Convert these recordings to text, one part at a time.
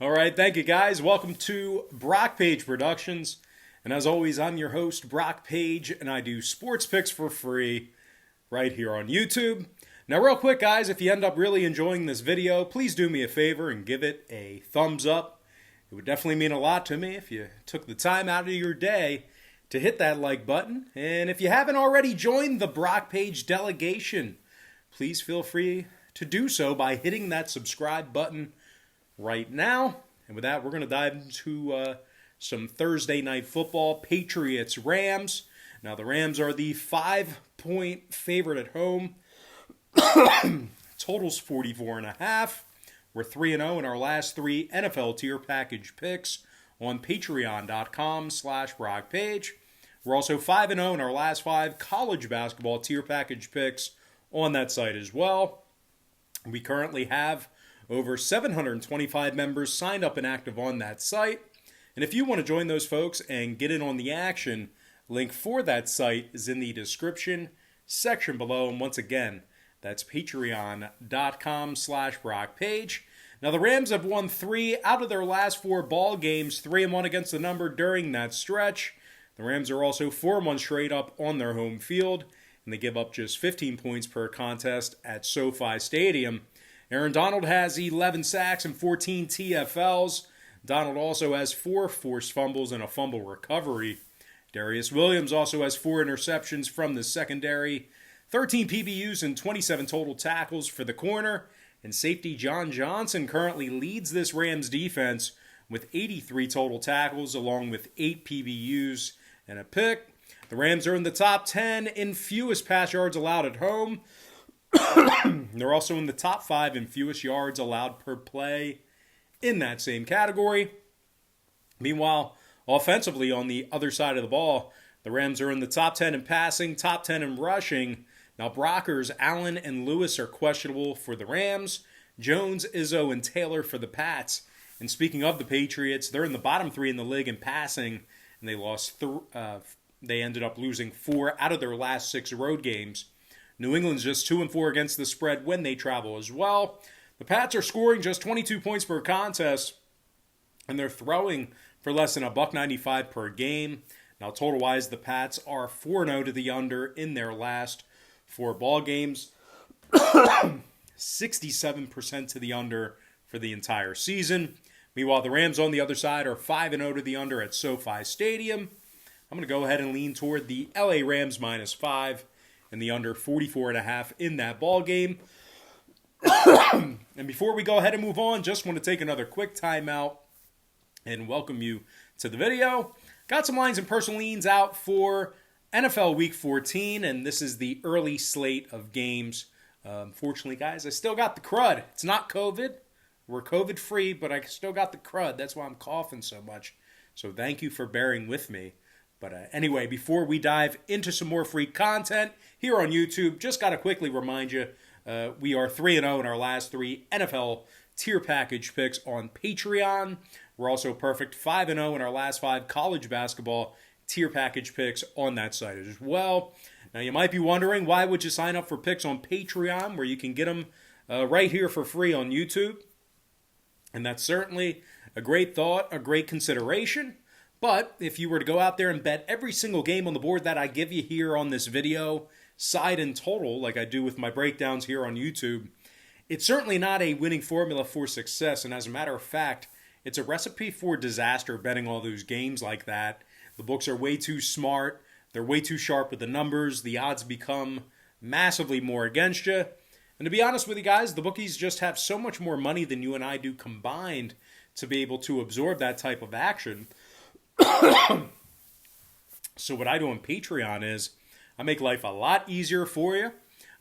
All right, thank you guys. Welcome to Brock Page Productions. And as always, I'm your host, Brock Page, and I do sports picks for free right here on YouTube. Now, real quick, guys, if you end up really enjoying this video, please do me a favor and give it a thumbs up. It would definitely mean a lot to me if you took the time out of your day to hit that like button. And if you haven't already joined the Brock Page delegation, please feel free to do so by hitting that subscribe button right now. And with that, we're going to dive into some Thursday night football. Patriots, Rams. Now, the Rams are the 5-point favorite at home. Totals 44.5. We're 3-0 in our last three NFL tier package picks on patreon.com/BrockPage. We're also 5-0 in our last five college basketball tier package picks on that site as well. We currently have over 725 members signed up and active on that site. And if you want to join those folks and get in on the action, link for that site is in the description section below. And once again, that's patreon.com/BrockPage. Now, the Rams have won 3 out of their last 4 ball games, 3-1 against the number during that stretch. The Rams are also 4-1 straight up on their home field, and they give up just 15 points per contest at SoFi Stadium. Aaron Donald has 11 sacks and 14 TFLs. Donald also has 4 forced fumbles and a fumble recovery. Darius Williams also has 4 interceptions from the secondary, 13 PBUs and 27 total tackles for the corner. And safety John Johnson currently leads this Rams defense with 83 total tackles along with 8 PBUs and a pick. The Rams are in the top 10 in fewest pass yards allowed at home. They're also in the top 5 in fewest yards allowed per play in that same category. Meanwhile, offensively on the other side of the ball, the Rams are in the top 10 in passing, top 10 in rushing. Now, Brockers, Allen, and Lewis are questionable for the Rams. Jones, Izzo, and Taylor for the Pats. And speaking of the Patriots, they're in the bottom 3 in the league in passing, and they ended up losing 4 out of their last 6 road games. New England's just 2-4 against the spread when they travel as well. The Pats are scoring just 22 points per contest, and they're throwing for less than $1.95 per game. Now, total-wise, the Pats are 4-0 to the under in their last 4 ball games. 67% to the under for the entire season. Meanwhile, the Rams on the other side are 5-0 to the under at SoFi Stadium. I'm going to go ahead and lean toward the LA Rams -5 and the under 44.5 in that ball game. And before we go ahead and move on, just want to take another quick timeout and welcome you to the video. Got some lines and personal leans out for NFL Week 14, and this is the early slate of games. Unfortunately, guys, I still got the crud. It's not COVID. We're COVID-free, but I still got the crud. That's why I'm coughing so much. So thank you for bearing with me. But anyway, before we dive into some more free content here on YouTube, just got to quickly remind you, we are 3-0 in our last 3 NFL tier package picks on Patreon. We're also perfect 5-0 in our last 5 college basketball tier package picks on that site as well. Now, you might be wondering, why would you sign up for picks on Patreon where you can get them right here for free on YouTube? And that's certainly a great thought, a great consideration. But if you were to go out there and bet every single game on the board that I give you here on this video, side and total, like I do with my breakdowns here on YouTube, it's certainly not a winning formula for success. And as a matter of fact, it's a recipe for disaster betting all those games like that. The books are way too smart. They're way too sharp with the numbers. The odds become massively more against you. And to be honest with you guys, the bookies just have so much more money than you and I do combined to be able to absorb that type of action. So what I do on Patreon is I make life a lot easier for you.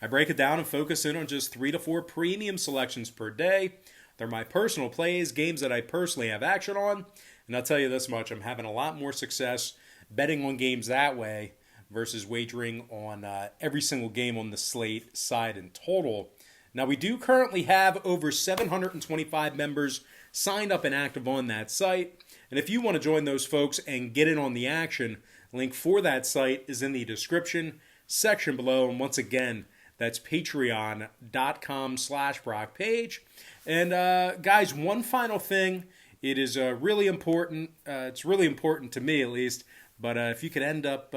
I break it down and focus in on just 3 to 4 premium selections per day. They're my personal plays, games that I personally have action on. And I'll tell you this much, I'm having a lot more success betting on games that way versus wagering on every single game on the slate, side, and total. Now, we do currently have over 725 members signed up and active on that site. And if you want to join those folks and get in on the action, link for that site is in the description section below. And once again, that's patreon.com/BrockPage. And guys, one final thing. it is really important. It's really important to me, at least. But if you could end up,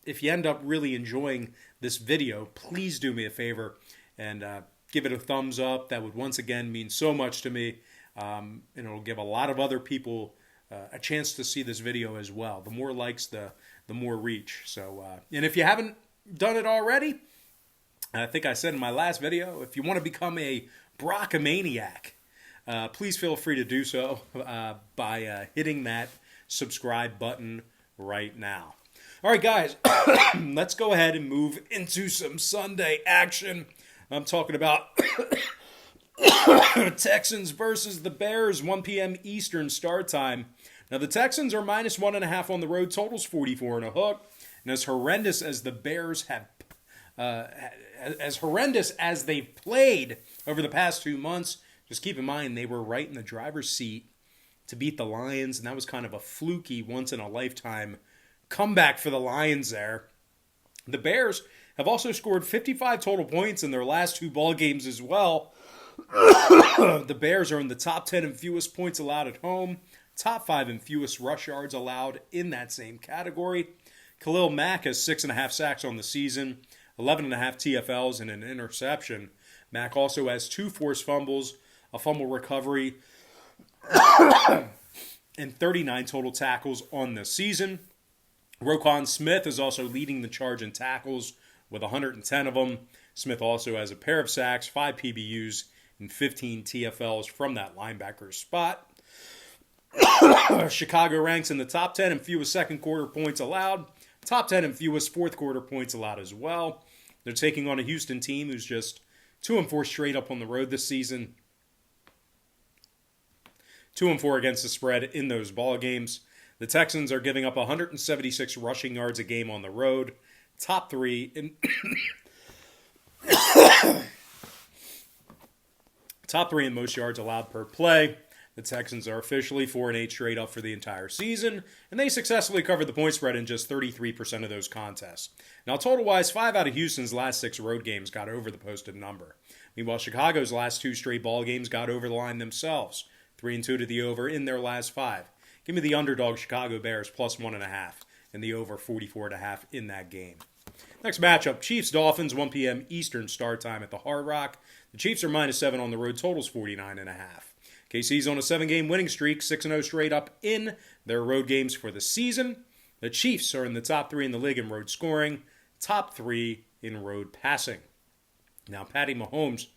if you end up really enjoying this video, please do me a favor and give it a thumbs up. That would once again mean so much to me, and it'll give a lot of other people a chance to see this video as well. The more likes, the more reach. So, and if you haven't done it already, I think I said in my last video, if you want to become a Brockomaniac, please feel free to do so by hitting that subscribe button right now. All right, guys, let's go ahead and move into some Sunday action. I'm talking about Texans versus the Bears, 1 p.m. Eastern start time. Now, the Texans are minus 1.5 on the road, totals 44 and a hook. And as horrendous as the Bears have, as horrendous as they've played over the past 2 months, just keep in mind they were right in the driver's seat to beat the Lions, and that was kind of a fluky, once-in-a-lifetime comeback for the Lions there. The Bears have also scored 55 total points in their last 2 ball games as well. The Bears are in the top 10 in fewest points allowed at home, top 5 in fewest rush yards allowed in that same category. Khalil Mack has 6.5 sacks on the season, 11.5 TFLs, and an interception. Mack also has 2 forced fumbles, a fumble recovery, and 39 total tackles on the season. Roquan Smith is also leading the charge in tackles with 110 of them. Smith also has a pair of sacks, 5 PBUs, and 15 TFLs from that linebacker spot. Chicago ranks in the top 10 in fewest second quarter points allowed, top 10 in fewest fourth quarter points allowed as well. They're taking on a Houston team who's just 2-4 straight up on the road this season. 2-4 against the spread in those ball games. The Texans are giving up 176 rushing yards a game on the road, top 3 in top 3 in most yards allowed per play. The Texans are officially 4-8 straight up for the entire season, and they successfully covered the point spread in just 33% of those contests. Now, total-wise, 5 out of Houston's last 6 road games got over the posted number. Meanwhile, Chicago's last 2 straight ball games got over the line themselves, 3-2 to the over in their last 5. Give me the underdog Chicago Bears plus 1.5 and the over 44.5 in that game. Next matchup, Chiefs-Dolphins, 1 p.m. Eastern start time at the Hard Rock. The Chiefs are minus 7 on the road, totals 49.5. KC's on a 7-game winning streak, 6-0 straight up in their road games for the season. The Chiefs are in the top 3 in the league in road scoring, top 3 in road passing. Now, Patty Mahomes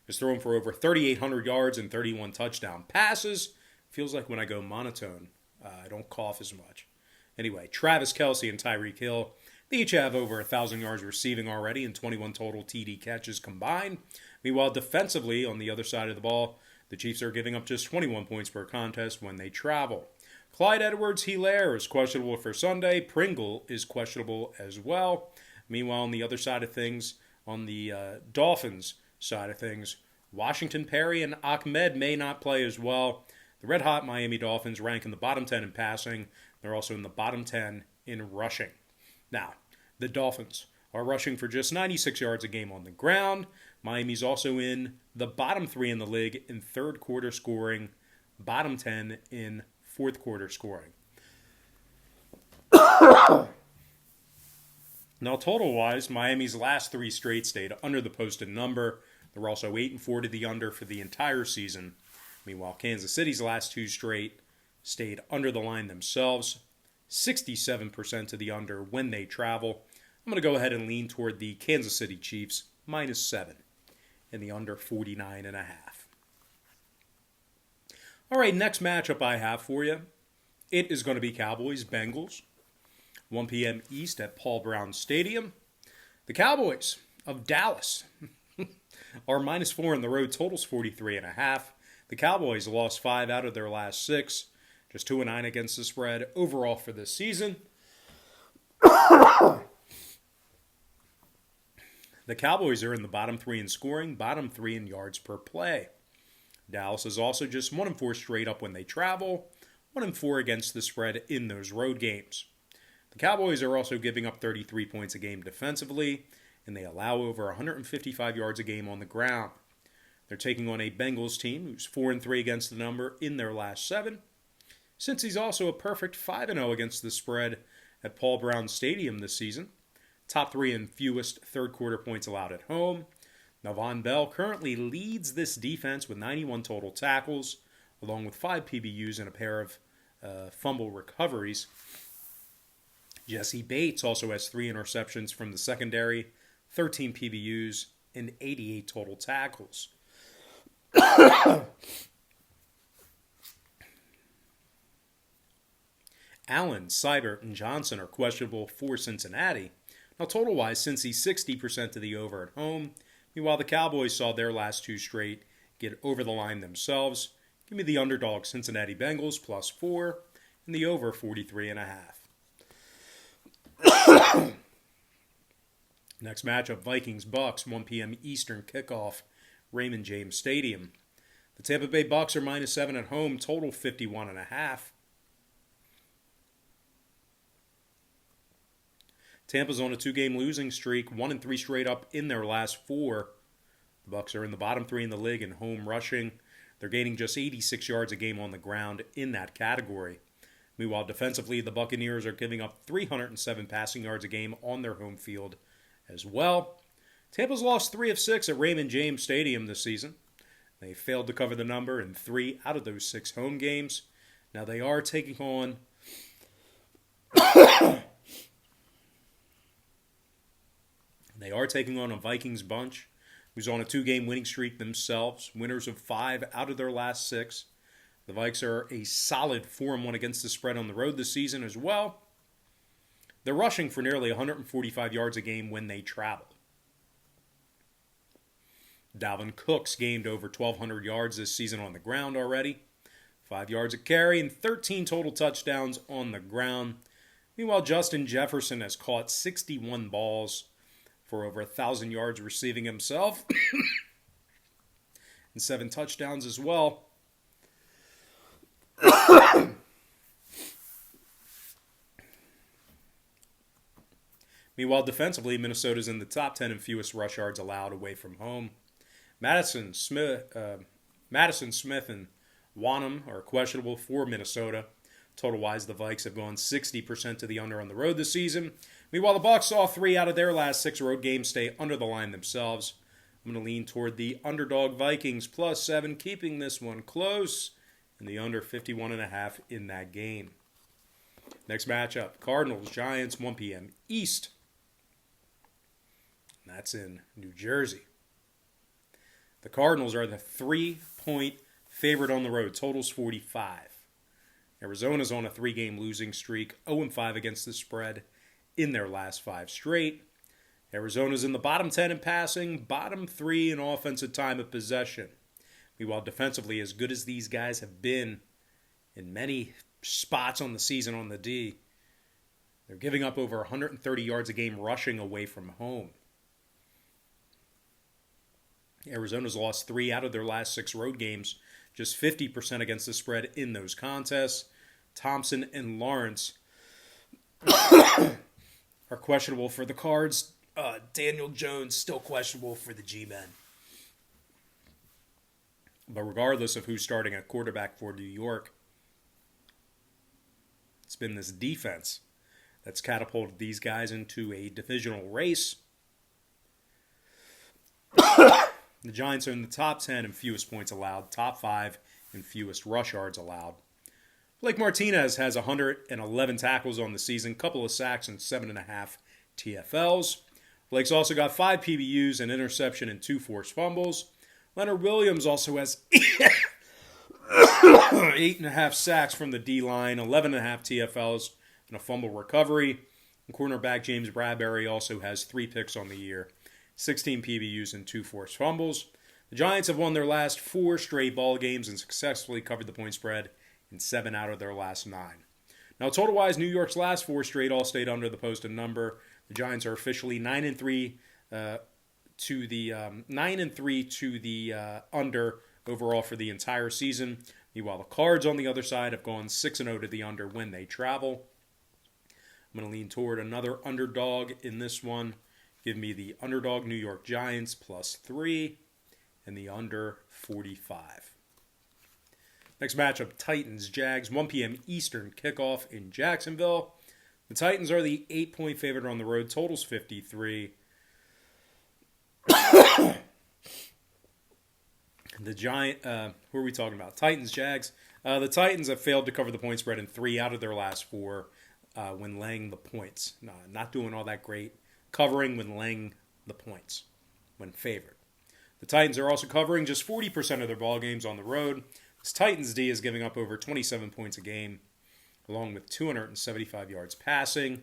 is throwing for over 3,800 yards and 31 touchdown passes. Feels like when I go monotone, I don't cough as much. Anyway, Travis Kelce and Tyreek Hill, they each have over 1,000 yards receiving already and 21 total TD catches combined. Meanwhile, defensively, on the other side of the ball, the Chiefs are giving up just 21 points per contest when they travel. Clyde Edwards-Helaire is questionable for Sunday. Pringle is questionable as well. Meanwhile, on the other side of things, on the Dolphins side of things, Washington Perry and Ahmed may not play as well. The red-hot Miami Dolphins rank in the bottom 10 in passing. They're also in the bottom 10 in rushing. Now, the Dolphins are rushing for just 96 yards a game on the ground. Miami's also in the bottom 3 in the league in third quarter scoring, bottom 10 in fourth quarter scoring. Now, total-wise, Miami's last 3 straight stayed under the posted number. They're also 8-4 to the under for the entire season. Meanwhile, Kansas City's last 2 straight stayed under the line themselves, 67% to the under when they travel. I'm going to go ahead and lean toward the Kansas City Chiefs, minus 7, and the under 49.5. All right, next matchup I have for you. It is going to be Cowboys-Bengals, 1 p.m. East at Paul Brown Stadium. The Cowboys of Dallas are minus 4 on the road, totals 43.5. The Cowboys lost 5 out of their last 6, just 2-9 against the spread overall for this season. The Cowboys are in the bottom 3 in scoring, bottom 3 in yards per play. Dallas is also just 1-4 straight up when they travel, 1-4 against the spread in those road games. The Cowboys are also giving up 33 points a game defensively, and they allow over 155 yards a game on the ground. They're taking on a Bengals team who's 4-3 against the number in their last 7. Cincy's also a perfect 5-0 against the spread at Paul Brown Stadium this season. Top 3 in fewest third-quarter points allowed at home. Now, Von Bell currently leads this defense with 91 total tackles, along with 5 PBUs and a pair of fumble recoveries. Jesse Bates also has 3 interceptions from the secondary, 13 PBUs, and 88 total tackles. Allen, Seibert, and Johnson are questionable for Cincinnati. Now, total-wise, Cincy's 60% to the over at home. Meanwhile, the Cowboys saw their last 2 straight get over the line themselves. Give me the underdog Cincinnati Bengals +4 and the over 43.5. Next matchup, Vikings-Bucks, 1 p.m. Eastern kickoff, Raymond James Stadium. The Tampa Bay Bucks are -7 at home, total 51.5. Tampa's on a 2-game losing streak, 1-3 straight up in their last 4. The Bucks are in the bottom 3 in the league in home rushing. They're gaining just 86 yards a game on the ground in that category. Meanwhile, defensively, the Buccaneers are giving up 307 passing yards a game on their home field as well. Tampa's lost 3 of 6 at Raymond James Stadium this season. They failed to cover the number in 3 out of those 6 home games. Now they are taking on a Vikings bunch who's on a 2-game winning streak themselves, winners of 5 out of their last 6. The Vikes are a solid 4-1 against the spread on the road this season as well. They're rushing for nearly 145 yards a game when they travel. Dalvin Cook's gained over 1,200 yards this season on the ground already. 5 yards a carry and 13 total touchdowns on the ground. Meanwhile, Justin Jefferson has caught 61 balls for over 1,000 yards receiving himself. And 7 touchdowns as well. Meanwhile, defensively, Minnesota's in the top 10 in fewest rush yards allowed away from home. Madison, Smith, and Wanham are questionable for Minnesota. Total-wise, the Vikes have gone 60% to the under on the road this season. Meanwhile, the Bucs saw 3 out of their last 6 road games stay under the line themselves. I'm going to lean toward the underdog Vikings +7, keeping this one close, and the under 51.5 in that game. Next matchup, Cardinals, Giants, 1 p.m. East. And that's in New Jersey. The Cardinals are the 3-point favorite on the road. Total's 45. Arizona's on a 3-game losing streak, 0-5 against the spread in their last 5 straight. Arizona's in the bottom 10 in passing, bottom 3 in offensive time of possession. Meanwhile, defensively, as good as these guys have been in many spots on the season on the D, they're giving up over 130 yards a game rushing away from home. Arizona's lost 3 out of their last 6 road games, just 50% against the spread in those contests. Thompson and Lawrence are questionable for the Cards. Daniel Jones still questionable for the G-Men. But regardless of who's starting at quarterback for New York, it's been this defense that's catapulted these guys into a divisional race. The Giants are in the top 10 in fewest points allowed, top 5 in fewest rush yards allowed. Blake Martinez has 111 tackles on the season, couple of sacks and 7.5 TFLs. Blake's also got 5 PBUs, an interception, and 2 forced fumbles. Leonard Williams also has 8.5 sacks from the D-line, 11.5 TFLs, and a fumble recovery. And cornerback James Bradbury also has 3 picks on the year, 16 PBUs, and 2 forced fumbles. The Giants have won their last 4 straight ball games and successfully covered the point spread in 7 out of their last 9. Now, total-wise, New York's last 4 straight all stayed under the posted number. The Giants are officially 9-3 to the under overall for the entire season. Meanwhile, the Cards on the other side have gone 6-0 to the under when they travel. I'm going to lean toward another underdog in this one. Give me the underdog New York Giants +3 and the under 45. Next matchup, Titans-Jags, 1 p.m. Eastern kickoff in Jacksonville. The Titans are the 8-point favorite on the road. Total's 53. Who are we talking about? Titans-Jags. The Titans have failed to cover the point spread in 3 out of their last 4 when laying the points. Not doing all that great covering when laying the points when favored. The Titans are also covering just 40% of their ball games on the road. This Titans D is giving up over 27 points a game, along with 275 yards passing.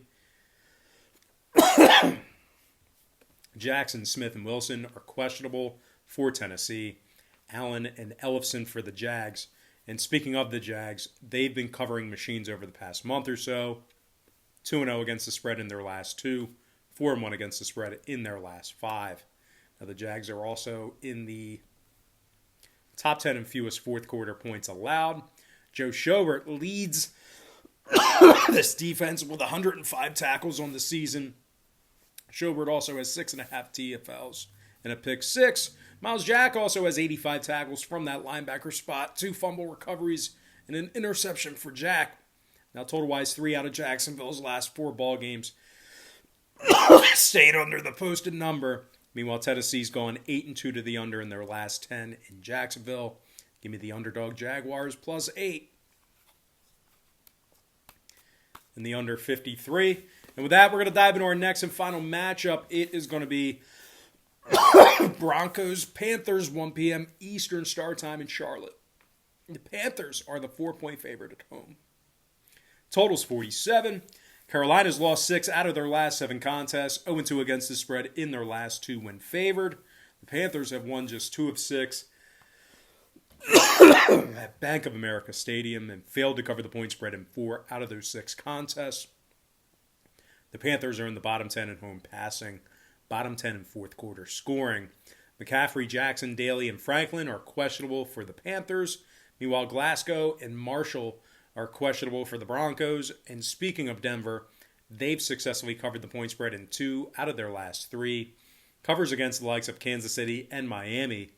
Jackson, Smith, and Wilson are questionable for Tennessee. Allen and Ellefson for the Jags. And speaking of the Jags, they've been covering machines over the past month or so. 2-0 against the spread in their last 2. 4-1 against the spread in their last 5. Now the Jags are also in the top 10 in fewest fourth quarter points allowed. Joe Schobert leads this defense with 105 tackles on the season. Schobert also has 6.5 TFLs and a pick 6. Miles Jack also has 85 tackles from that linebacker spot, 2 fumble recoveries, and an interception for Jack. Now, total-wise, 3 out of Jacksonville's last 4 ball games stayed under the posted number. Meanwhile, Tennessee's gone 8-2 to the under in their last 10 in Jacksonville. Give me the underdog Jaguars plus 8. And the under 53. And with that, we're going to dive into our next and final matchup. It is going to be Broncos, Panthers, 1 p.m. Eastern Star Time in Charlotte. The Panthers are the 4-point favorite at home. Total's 47. Carolina's lost 6 out of their last 7 contests, 0-2 against the spread in their last 2 when favored. The Panthers have won just 2 of 6 at Bank of America Stadium and failed to cover the point spread in 4 out of those 6 contests. The Panthers are in the bottom 10 at home passing, bottom 10 in fourth quarter scoring. McCaffrey, Jackson, Daly, and Franklin are questionable for the Panthers. Meanwhile, Glasgow and Marshall are questionable for the Broncos. And speaking of Denver, they've successfully covered the point spread in 2 out of their last 3. Covers against the likes of Kansas City and Miami.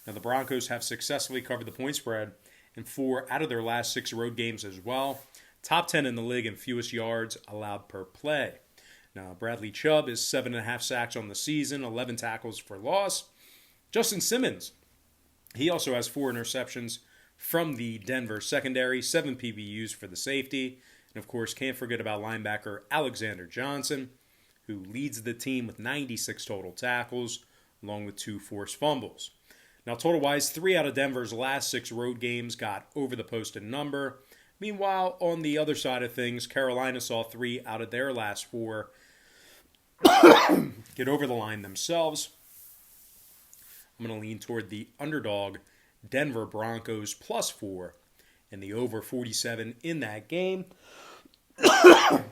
Now, the Broncos have successfully covered the point spread in 4 out of their last 6 road games as well. Top 10 in the league in fewest yards allowed per play. Now, Bradley Chubb is 7.5 sacks on the season, 11 tackles for loss. Justin Simmons, he also has 4 interceptions from the Denver secondary, 7 PBUs for the safety. And, of course, can't forget about linebacker Alexander Johnson, who leads the team with 96 total tackles, along with 2 forced fumbles. Now, total-wise, 3 out of Denver's last 6 road games got over the posted number. Meanwhile, on the other side of things, Carolina saw 3 out of their last 4 get over the line themselves. I'm going to lean toward the underdog Denver Broncos plus 4 and the over 47 in that game. And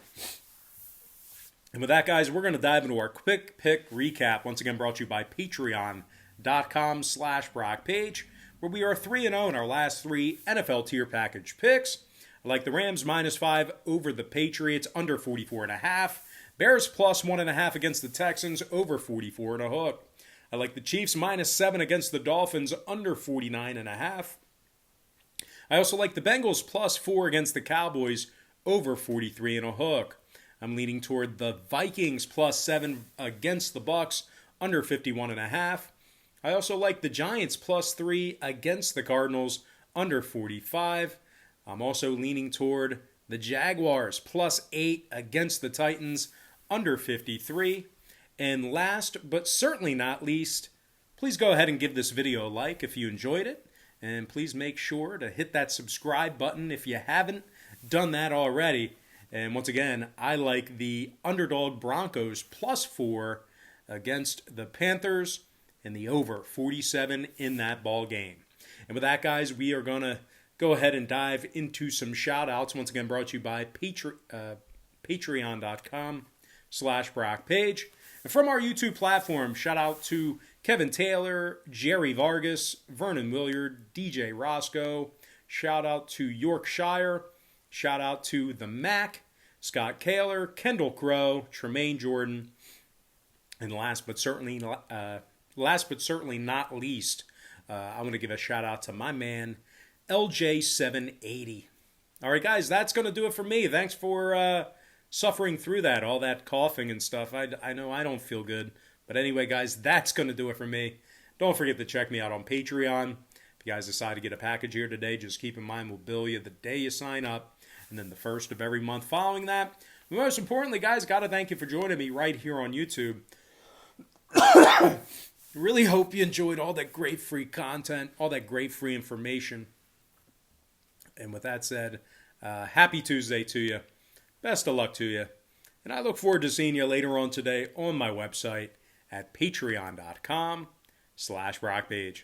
with that, guys, we're going to dive into our quick pick recap. Once again, brought to you by Patreon.com/BrockPage, where we are 3-0 in our last 3 NFL tier package picks. I like the Rams -5 over the Patriots, under 44.5. Bears plus 1.5 against the Texans, over 44.5. I like the Chiefs -7 against the Dolphins, under 49.5. I also like the Bengals plus 4 against the Cowboys, over 43.5. I'm leaning toward the Vikings plus 7 against the Bucs, under 51.5. I also like the Giants plus 3 against the Cardinals, under 45. I'm also leaning toward the Jaguars plus 8 against the Titans, under 53. And last but certainly not least, please go ahead and give this video a like if you enjoyed it. And please make sure to hit that subscribe button if you haven't done that already. And once again, I like the underdog Broncos plus 4 against the Panthers and the over 47 in that ball game. And with that, guys, we are going to go ahead and dive into some shout-outs. Once again, brought to you by Patreon.com/BrockPage. And from our YouTube platform, shout out to Kevin Taylor, Jerry Vargas, Vernon Williard, DJ Roscoe. Shout out to Yorkshire. Shout out to The Mac, Scott Kaler, Kendall Crow, Tremaine Jordan. And last but certainly not least, I want to give a shout out to my man, LJ780. All right, guys, that's going to do it for me. Thanks for suffering through that, all that coughing and stuff. I know I don't feel good. But anyway, guys, that's going to do it for me. Don't forget to check me out on Patreon. If you guys decide to get a package here today, just keep in mind we'll bill you the day you sign up, and then the first of every month following that. But most importantly, guys, got to thank you for joining me right here on YouTube. Really hope you enjoyed all that great free content, all that great free information. And with that said, happy Tuesday to you. Best of luck to you. And I look forward to seeing you later on today on my website at patreon.com/BrockPage.